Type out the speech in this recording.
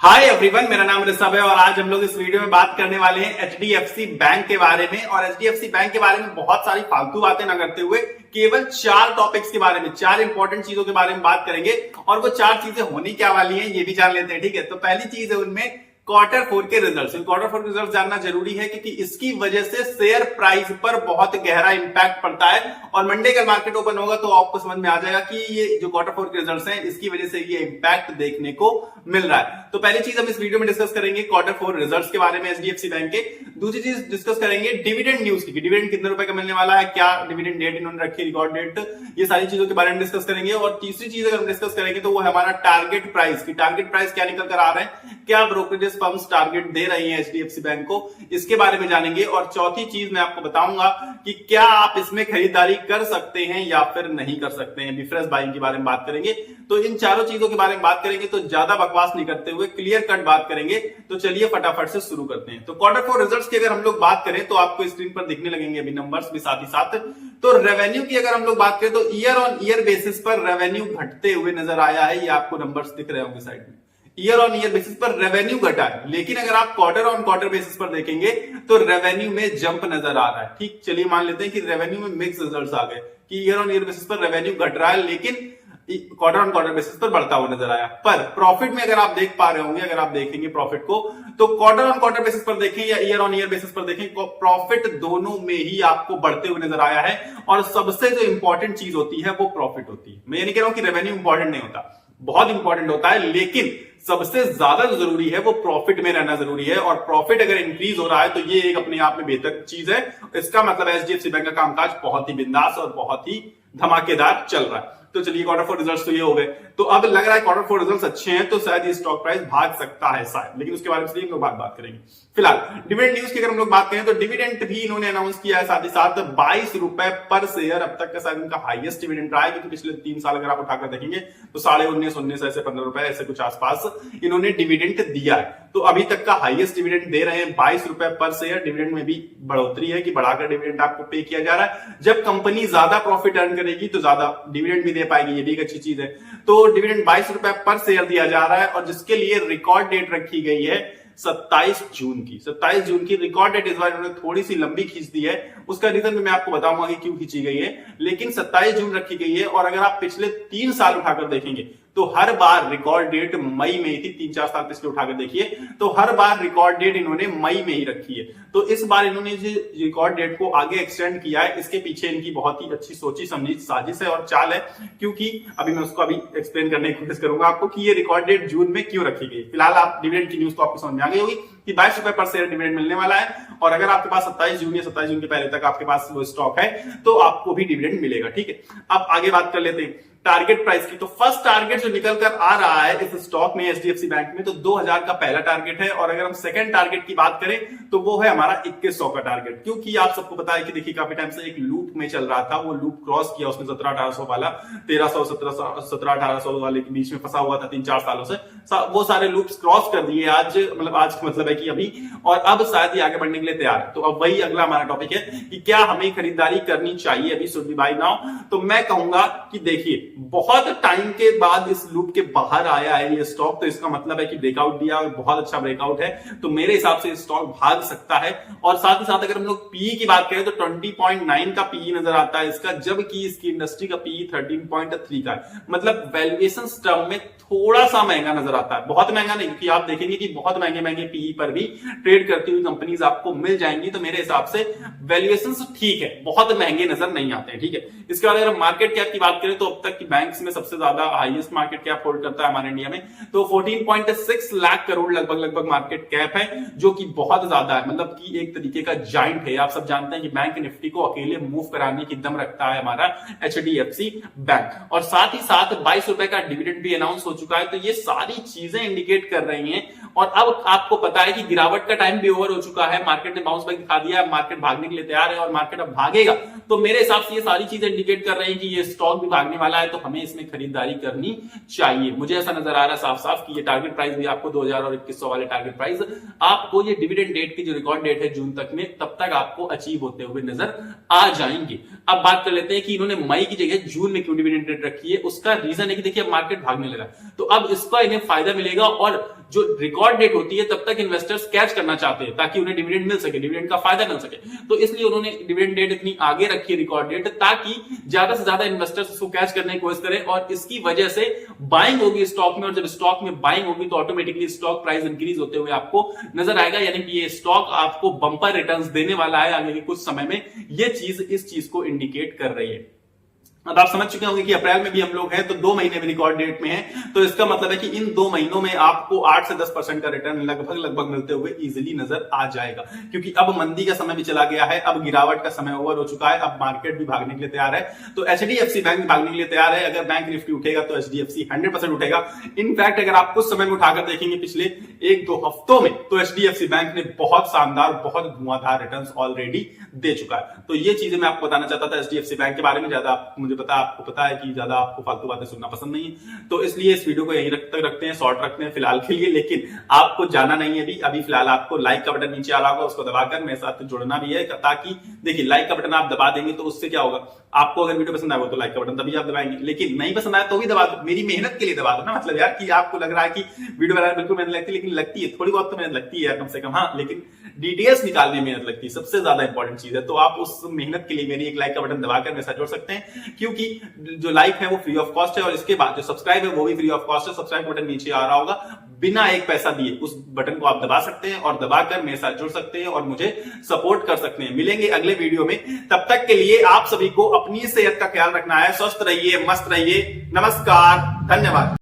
Hi everyone, मेरा नाम ऋषभ है और आज हम लोग इस वीडियो में बात करने वाले हैं एचडीएफसी बैंक के बारे में। और एचडीएफसी बैंक के बारे में बहुत सारी फालतू बातें ना करते हुए केवल 4 टॉपिक्स के बारे में, 4 इंपॉर्टेंट चीजों के बारे में बात करेंगे और वो 4 चीजें होनी क्या वाली हैं ये भी जान लेते हैं। ठीक है, तो पहली चीज है उनमें Q4 के रिजल्ट्स। Q4 के रिजल्ट्स जानना जरूरी है क्योंकि इसकी वजह से शेयर प्राइस पर बहुत गहरा इंपैक्ट पड़ता है और मंडे का मार्केट ओपन होगा तो आपको समझ में आ जाएगा कि ये जो Q4 के रिजल्ट्स हैं इसकी वजह से ये इंपैक्ट देखने को मिल रहा है। तो पहली चीज हम इस वीडियो में डिस्कस करेंगे Q4 रिजल्ट्स के बारे में एचडीएफसी बैंक के। दूसरी चीज डिस्कस करेंगे डिविडेंड न्यूज की, डिविडेंड कितने रुपए का मिलने वाला है, क्या डिविडेंड डेट इन्होंने रखी, रिकॉर्ड डेट, ये सारी चीजों के बारे में डिस्कस करेंगे। और तीसरी चीज अगर हम डिस्कस करेंगे तो वो है हमारा टारगेट प्राइस की, टारगेट प्राइस क्या निकल कर आ रहे हैं, क्या ब्रोकरेज फर्म्स टारगेट दे रही हैं एचडीएफसी बैंक को, इसके बारे में जानेंगे। और चौथी चीज मैं आपको बताऊंगा कि क्या आप इसमें खरीदारी कर सकते हैं या फिर नहीं कर सकते हैं, डिफरेंस बाइंग के बारे में बात करेंगे। तो इन चारों चीजों के बारे में बात करेंगे, तो ज्यादा बकवास नहीं करते हुए क्लियर कट बात करेंगे। तो चलिए फटाफट से शुरू करते हैं। तो Q4 रिजल्ट्स की अगर हम लोग बात करें तो आपको स्क्रीन पर दिखने लगेंगे अभी नंबर्स भी साथ ही साथ। तो रेवेन्यू की अगर हम लोग बात करें तो ईयर ऑन ईयर बेसिस पर रेवेन्यू घटते हुए नजर आया है, ये आपको नंबर्स दिख रहे होंगे साइड में। ईयर ऑन ईयर बेसिस पर रेवेन्यू घटा है, लेकिन अगर आप क्वार्टर ऑन क्वार्टर बेसिस पर देखेंगे तो रेवेन्यू में जंप नजर आ रहा है। ठीक, चलिए मान लेते हैं कि रेवेन्यू में मिक्स रिजल्ट्स आ गए कि ईयर ऑन ईयर बेसिस पर रेवेन्यू घट रहा है लेकिन क्वार्टर ऑन क्वार्टर बेसिस पर बढ़ता हुआ नजर आया। पर प्रॉफिट में अगर आप देख पा रहे होंगे, अगर आप देखेंगे प्रॉफिट को, तो क्वार्टर ऑन क्वार्टर बेसिस पर देखें या ईयर ऑन ईयर बेसिस पर देखें, प्रॉफिट दोनों में ही आपको बढ़ते हुए नजर आया है। और सबसे जो इंपॉर्टेंट चीज होती है वो प्रॉफिट होती है। मैं ये नहीं कह रहा हूं कि रेवेन्यू इंपॉर्टेंट नहीं होता, बहुत इंपॉर्टेंट होता है, लेकिन सबसे ज्यादा जो जरूरी है वो प्रॉफिट में रहना जरूरी है। और प्रॉफिट अगर इंक्रीज हो रहा है तो ये एक अपने आप में बेहतर चीज है। इसका मतलब एचडीएफसी बैंक का कामकाज बहुत ही बिंदास और बहुत ही धमाकेदार चल रहा है। तो चलिए Q4 रिजल्ट्स तो ये हो गए। तो अब लग रहा है Q4 रिजल्ट्स अच्छे हैं तो शायद ये स्टॉक प्राइस भाग सकता है शायद, लेकिन उसके बारे में हम लोग बात करेंगे। फिलहाल डिविडेंड न्यूज की अगर हम लोग बात करें तो डिविडेंड भी इन्होंने अनाउंस किया है, साथ ही साथ 22 रुपए पर शेयर अब तक का शायद इनका हाईएस्ट डिविडेंड रहा है, क्योंकि पिछले 3 साल अगर आप उठाकर देखेंगे तो 19.5 ऐसे 15 रुपए ऐसे कुछ आसपास इन्होंने डिविडेंड दिया है। तो अभी तक का हाईएस्ट डिविडेंड दे रहे हैं 22 रुपए पर शेयर। डिविडेंड में भी बढ़ोतरी है कि बढ़ाकर डिविडेंड आपको पे किया जा रहा है। जब कंपनी ज्यादा प्रॉफिट अर्न करेगी तो ज्यादा डिविडेंड भी दे पाएगी, ये भी एक अच्छी चीज है। तो डिविडेंड 22 रुपए पर शेयर दिया जा रहा है और जिसके लिए रिकॉर्ड डेट रखी गई है 27 जून की। 27 जून की रिकॉर्ड डेट इस बार इन्होंने थोड़ी सी लंबी खींच दी है, उसका रीजन मैं आपको बताऊंगा कि क्यों खींची गई है, लेकिन 27 जून रखी गई है। और अगर आप पिछले 3 साल उठाकर देखेंगे तो हर बार रिकॉर्ड डेट मई में ही थी। 3-4 साल पिछले उठाकर देखिए तो हर बार रिकॉर्ड डेट इन्होंने मई में ही रखी है। तो इस बार इन्होंने जो रिकॉर्ड डेट को आगे एक्सटेंड किया है, इसके पीछे इनकी बहुत ही अच्छी सोची समझी साजिश है और चाल है, क्योंकि अभी मैं उसको अभी एक्सप्लेन करने की कोशिश करूंगा आपको कि ये रिकॉर्ड डेट जून में क्यों रखी गई। फिलहाल आप डिविडेंड की न्यूज तो आपको समझ में आ गई होगी कि 22 रुपए पर शेयर डिविडेंड मिलने वाला है। और अगर आपके पास 27 जून या 27 जून के पहले तक आपके पास वो स्टॉक है तो आपको भी डिविडेंड मिलेगा। ठीक है, अब आगे बात कर लेते हैं टारगेट प्राइस की। तो फर्स्ट टारगेट जो निकल कर आ रहा है इस स्टॉक में एचडीएफसी बैंक में, तो 2000 का पहला टारगेट है। और अगर हम सेकंड टारगेट की बात करें तो वो है हमारा 2100 का टारगेट, क्योंकि आप सबको पता है कि देखिए काफी टाइम से एक लूप में चल रहा था, वो लूप क्रॉस किया उसने 17-1800 वाला, 1300 17-1800 वाले के बीच में फंसा हुआ था 3-4 सालों से। वो सारे लूप्स क्रॉस कर दिए आज, मतलब आज का मतलब है कि अभी, और अब शायद ये आगे बढ़ने के लिए तैयार है। तो अब वही अगला हमारा टॉपिक है कि क्या हमें खरीदारी करनी चाहिए अभी, शुड बी बाय नाउ। तो मैं कहूंगा कि देखिए बहुत टाइम के बाद इस लूप के बाहर आया है ये स्टॉक, तो इसका मतलब है कि ब्रेकआउट दिया और बहुत अच्छा ब्रेकआउट है, तो मेरे हिसाब से स्टॉक भाग सकता है। और साथ ही साथ अगर हम लोग पीई की बात करें तो 20.9 का पीई नजर आता है इसका, जबकि इसकी इंडस्ट्री का पीई 13.3 का है। मतलब वैल्यूएशन टर्म में थोड़ा सा महंगा नजर आता है, बहुत महंगा नहीं, क्योंकि आप देखेंगे कि बहुत महंगे महंगे पीई पर भी ट्रेड करती हुई कंपनीज आपको मिल जाएंगी। तो मेरे हिसाब से वैल्यूएशन ठीक है, बहुत महंगे नजर नहीं आते हैं। ठीक है, इसके बाद अगर मार्केट कैप की बात करें तो अब तक की बैंक्स में सबसे ज्यादा हाईएस्ट मार्केट कैप होल्ड करता है हमारे इंडिया में, तो 14.6 लाख करोड़ लगभग मार्केट कैप है, जो कि बहुत ज्यादा है, मतलब कि एक तरीके का जाइंट है। आप सब जानते हैं कि बैंक निफ्टी को अकेले मूव कराने की दम रखता है हमारा एचडीएफसी बैंक। और साथ ही साथ 22 रुपए का डिविडेंड भी अनाउंस हो चुका है। तो ये सारी चीजें इंडिकेट कर रही हैं। और अब आपको पता है कि गिरावट का टाइम भी ओवर हो चुका है, मार्केट ने बाउंस बैक दिखा दिया है, मार्केट भागने के लिए तैयार है और मार्केट अब भागेगा। तो मेरे हिसाब से ये सारी चीजें इंडिकेट कर रही हैं कि ये स्टॉक भी भागने वाला है, तो हमें इसमें खरीदारी करनी चाहिए। मुझे ऐसा नजर आ रहा है साफ साफ कि ये टारगेट प्राइस भी आपको 2000 और 2100 वाले टारगेट प्राइस आपको ये डिविडेंड डेट की जो रिकॉर्ड डेट है जून तक में, तब तक आपको अचीव होते हुए नजर आ जाएंगे। अब बात कर लेते हैं कि इन्होंने मई की जगह जून में क्यों डिविडेंड डेट रखी है। उसका रीजन है कि देखिए अब मार्केट भागने लगा, तो अब इसका इन्हें फायदा मिलेगा। और जो रिकॉर्ड डेट होती है तब तक इन्वेस्टर्स कैच करना चाहते हैं ताकि उन्हें डिविडेंड मिल सके, डिविडेंड का फायदा मिल सके। तो इसलिए उन्होंने डिविडेंड डेट इतनी आगे रखी है, रिकॉर्ड डेट, ताकि ज्यादा से ज्यादा इन्वेस्टर्स उसको कैच करने की कोशिश करें और इसकी वजह से बाइंग होगी स्टॉक में, और जब स्टॉक में बाइंग होगी तो ऑटोमेटिकली स्टॉक प्राइस इंक्रीज होते हुए आपको नजर आएगा। यानी कि ये स्टॉक आपको बंपर रिटर्न्स देने वाला है आगे के कुछ समय में। ये चीज इस चीज को इंडिकेट कर रही है। अब आप समझ चुके होंगे कि अप्रैल में भी हम लोग हैं तो 2 महीने में रिकॉर्ड डेट में है, तो इसका मतलब है कि इन 2 महीनों में आपको 8 से 10% का रिटर्न लगभग मिलते हुए इजीली नजर आ जाएगा, क्योंकि अब मंदी का समय भी चला गया है, अब गिरावट का समय ओवर हो चुका है, अब मार्केट भी भागने के लिए तैयार है। तो एचडीएफसी बैंक भागने के लिए तैयार है। अगर बैंक निफ्टी उठेगा तो एचडीएफसी 100% उठेगा। इनफैक्ट अगर आप कुछ समय में उठाकर देखेंगे पिछले 1-2 हफ्तों में, तो एचडीएफसी बैंक ने बहुत शानदार, बहुत धुआंधार रिटर्न्स ऑलरेडी दे चुका है। तो ये चीजें मैं आपको बताना चाहता था एचडीएफसी बैंक के बारे में। ज्यादा मुझे आपको पता है कि ज्यादा आपको फालतू बातें सुनना पसंद नहीं है, तो इसलिए इस वीडियो को यहीं तक रखते हैं, शॉर्ट रखते हैं फिलहाल के लिए। लेकिन आपको जाना नहीं है अभी फिलहाल आपको लाइक का बटन नीचे आ रहा होगा, उसको दबाकर मेरे साथ जुड़ना भी है, ताकि देखिए लाइक का बटन आप दबा देंगे तो उससे क्या होगा, आपको अगर वीडियो पसंद आएगा तो लाइक का बटन तभी आप दबाएंगे, लेकिन नहीं पसंद आया तो भी दबा दो, मेरी मेहनत के लिए दबा दो ना। मतलब यार कि आपको लग रहा है कि वीडियो बनाने बिल्कुल मेहनत लगती है, लेकिन लगती है, थोड़ी बहुत तो मेहनत लगती है यार कम से कम, हाँ, लेकिन डिटेल्स निकालने में मेहनत लगती है, सबसे ज्यादा इंपॉर्टेंट चीज है। तो आप उस मेहनत के लिए मेरी एक लाइक का बटन दबाकर मेरे साथ जुड़ सकते हैं, क्योंकि जो लाइक है वो फ्री ऑफ कॉस्ट है, और इसके बाद जो सब्सक्राइब है वो भी फ्री ऑफ कॉस्ट है। सब्सक्राइब बटन नीचे आ रहा होगा, बिना एक पैसा दिए उस बटन को आप दबा सकते हैं और दबाकर मेरे साथ जुड़ सकते हैं और मुझे सपोर्ट कर सकते हैं। मिलेंगे अगले वीडियो में, तब तक के लिए आप सभी को अपनी सेहत का ख्याल रखना है। स्वस्थ रहिए, मस्त रहिए। नमस्कार, धन्यवाद।